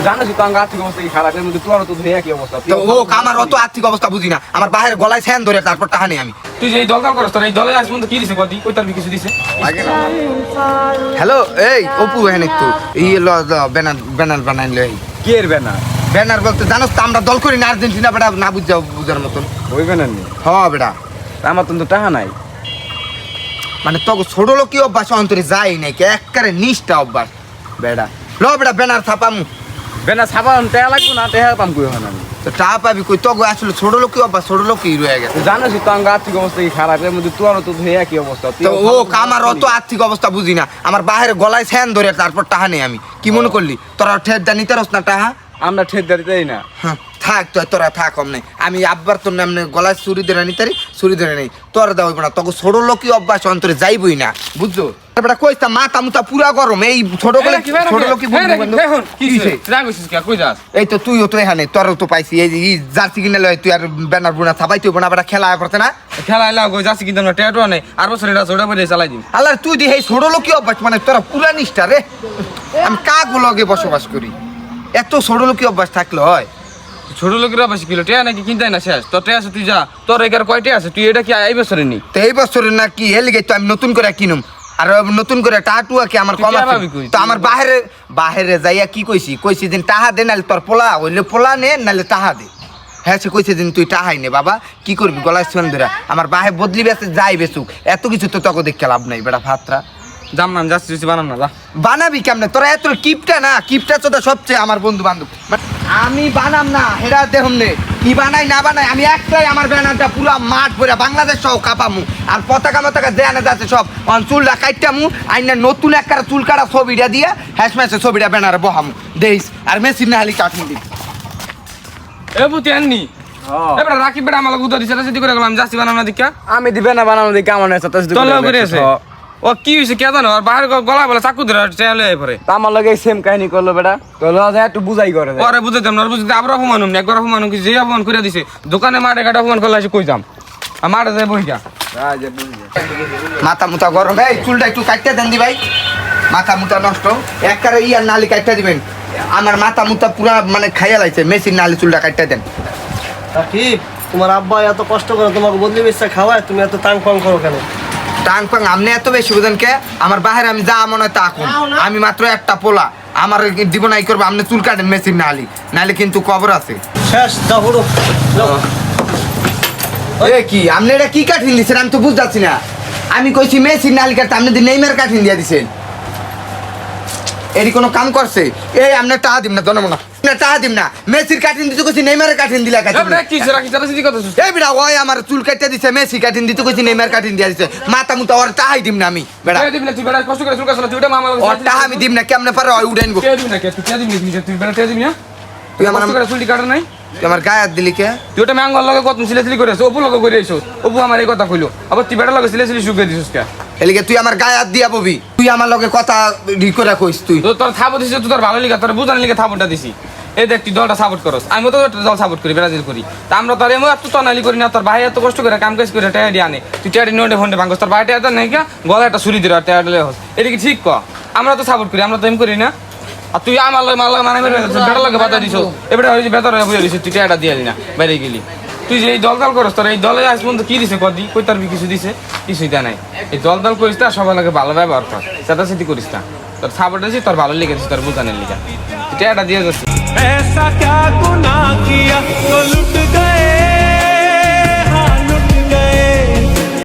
জানিস তো আমার আর্থিক অবস্থা কি খারাপ, এর মধ্যে তোর তো একই অবস্থা। তো ও আমার অত আর্থিক অবস্থা বুঝি না, আমার বাহির গলায় ফ্যান ধরে তারপর টাকা নেই আমি। তুই যে এই দলটা করছ, তোর এই দলে আজ পর্যন্ত কি দিছে কদি, কই তার কিছু দিছে? হ্যালো এই অপু হ্যাঁ একটু ব্যানার ব্যানার বানাইলে কি এর ব্যানার? ব্যানার বলতে জানোস তো আমরা দল করি না আর্জেন্টিনা বেটা, না বুঝার মতন। ওই ব্যানার নেই হ বেটা, আমার তো টাকা নাই। মানে তোকে ছোট লোকই অভ্যাস অন্তরে যাই নাকি একবারে নিষ্ঠা অভ্যাস বেটা। ল বেটা ব্যানার ছাপামু। ব্যানার ছাপা টাকা লাগবো না, টাকা পাম কই হন আমি। তো টাকা পাবি কই, তোকে আসলে ছোট লোকই অভ্যাস, ছোট লোকই রয়ে গেছে। জানিস তো আমার আর্থিক অবস্থা কি খারাপ, এর মধ্যে তোর তো একই অবস্থা। তো ও আমার অত আর্থিক অবস্থা বুঝি না, আমার বাহির গলায় ফ্যান ধরে তারপর টাকা নেই আমি। কি মনে করলি তোরা ঠের দা নিতে রস না টাকা? আমরা ঠের দাঁড়িয়ে না। হ্যাঁ থাক তো, তোরা থাক কম নেই। আমি আব্বার তোর নামনে গলায় ছুরি ধরে নিতারি, ছুরি ধরে নেই তোর দেওয়া না, তোকে ছোট লোকই অভ্যাস অন্তরে যাইবই না বুঝছো। বেটা কইতা মাথা মুথা পুরা গরম, এই ছোট লোকই এই তো তুইও তো এখানে, তোরও তো পাইছি এই জার্সি কিনে লয়, তুই আর ব্যানার বুনা ছাপাই তুই বোনা বেটা খেলা করতে না। খেলা এলাম যাচ্ছি কিন্তু আমরা টেটো নেই, আর বছর এটা ছোটা পরে চালাই দিন। আল্লাহ তুই দি এই ছোট লোকই অভ্যাস, মানে তোরা পুরা নিষ্ঠা রে। আমি কাগুলোকে বসবাস করি, এত ছোট লোকই অভ্যাস থাকলে হয়? ছোট লোকেরা বেশি কিলো টেয়া নাকি কিনতে না শেষ, তোর টেয়া আছে তুই যা, তোর এগার কয়টা আছে তুই এটা কি এই বছরে নি? তো এই বছরে না কি হেলে তো আমি নতুন করে কিনুম, আর নতুন করে টাটুয়া কি আমার কম আছে? তো আমার বাহিরে বাহিরে যাইয়া কি কইছি দিন টাহা দে, নাহলে তোর পোলা হইলে পোলা নে, নাহলে টাহা দে। হ্যাঁ সে কইছে দিন তুই টাহাই নে বাবা, কি করবি গলায় সোন ধরা, আমার বাহে বদলি বেসে যাই বেসুক, এত কিছু তো তোকে দেখতে লাভ নাই বেটা ফাত্রা। জাম নাম যাচ্ছি বানাম না, যা বানাবি কেমনে তোরা? এত কিপটা না, কিপটা তো সবচেয়ে আমার বন্ধু বান্ধব। আমি বানাম না হেরা দেখুন নে কি বানাই না বানাই, আমি একটাই আমার ব্যানারটা পুরা মাঠ ভরে বাংলাদেশ সহ কাপামু, আর পতাকা মতাকা দেয়ানে যাচ্ছে সব চুলটা কাটটামু, আইনা নতুন একটা চুল কাটা ছবিটা দিয়ে হ্যাশম্যাশে ছবিটা ব্যানারে বহামু দেইস, আর মেসির না হালি কাটুন দিই। এ বুতি আননি এবার রাকিব বেটা আমাকে উদা দিছে, সেটি করে গেলাম যাচ্ছি বানাম না দেখা। আমি দিবে না বানানো দেখে আমার নেছে তোর করে আছে। ও কি হইছে কে জানো, আর বাইরে গলা বলে চাকু ধরে চালে পরে আমার লগে সেম কাহিনী করলো বেটা। কইলো যে একটু বুঝাই করে, পরে বুঝাইতাম না, বুঝতে আবার অপমানুম না, একবার অপমানুম কি যে অপমান করে দিছে, দোকানে মাঠে ঘাটে অপমান করলে এসে কই যাম, আর মাঠে যাই বইটা মাথা মুথা গরম। এই চুলটা একটু কাটতে দেন দি ভাই, মাথা মুথা নষ্ট একবারে ইয়ার নালি কাটতে দিবেন, আমার মাথা মুথা পুরা মানে খাইয়া লাইছে, মেসির নালি চুলটা কাটতে দেন। রাকিব তোমার আব্বা এত কষ্ট করে তোমাকে বদলি মিশা খাওয়ায়, তুমি এত টাং পাং করো কেন? টাং পাং আমনে এত বেশি বুঝেন কে? আমার বাহিরে আমি যা মনে হয় তা এখন, আমি মাত্র একটা পোলা, আমার দিব নাই করবো, আপনি চুল কাটেন মেসির নালি, নাহলে কিন্তু কবর আছে। শেষ যাও হুড়ো। এ কি আপনি এটা কি কাঠিন দিচ্ছেন আমি তো বুঝতে পারছি না। আমি কইছি মেসির নালি কাটতে, আপনি নেইমার কাঠিন দিয়ে দিচ্ছেন, এরই কোনো কাম করছে? এই আপনি টাকা দিম না জনমনা, টাকা দিম না, মেসির কাঠিন দিতে কইছি নেইমারের কাঠিন দিলা এই বেড়া ওই আমার চুল কাটতে দিছে, মেসি কাঠিন দিতে কইছি নেইমার কাঠিন দিয়া দিছে, মাথা মুতা ওর টাকাই দিম না আমি বেড়া, ওর টাকা আমি দিম না, কেমনে পারে ওই উড়ে নিবো। তুই আমার চুলটি কাটা নাই, তুই আমার গায়ে হাত দিলি কে? তুই ওটা ম্যাঙ্গল লগে কত সিলেসিলি করে আছো, অপু লগে করে আইছো, অপু আমার এই কথা কইলো, আবার তুই বেটা লগে সিলেসিলি শুকিয়ে দিছিস কে? এলিকে তুই আমার গায়ে হাত দিয়া ববি, তুই আমার লগে কথা করে কইস, তুই তোর থাপড় দিছিস, তোর ভালো লিগা, তোর বুঝানি লিগে থাপড়টা দিছি। এই দেখ তুই দলটা সাপোর্ট করস, আমি তো একটা দল সাপোর্ট করি, ব্রাজিল করি, তা আমরা তোর এমন এত তনালি করি না, তোর ভাই এত কষ্ট করে কাম কাজ করে টাকা দিয়ে আনে, তুই টাকা নোটে ফোনটে ভাঙস, তোর ভাইটা এত নেই কে গলা একটা ছুরি দিল টাকা দিলে হস, এটা কি ঠিক ক? আমরা তো সাপোর্ট করি, আমরা তো এম করি না। আর তুই আমার লগে মাল মানে বেটার লগে বাধা দিছ, এবারে হয়েছে বেতর বুঝে দিছিস, তুই টাকাটা দিয়ে আলি না, বাইরে গেলি। তুই যে এই দল করস, তোর এই দলে আজ পর্যন্ত কি দিছে কদি, কই তার কিছু দিছে? কিছুই দেয় নাই। এই দল করিস না, সবার লাগে ভালো ব্যবহার কর, সেটা সেটি করিস না, তোর সাপোর্ট দিছি, তোর ভালো লেগেছিস, তোর বুঝানের লিগা তুই টাকাটা দিয়ে যাচ্ছিস।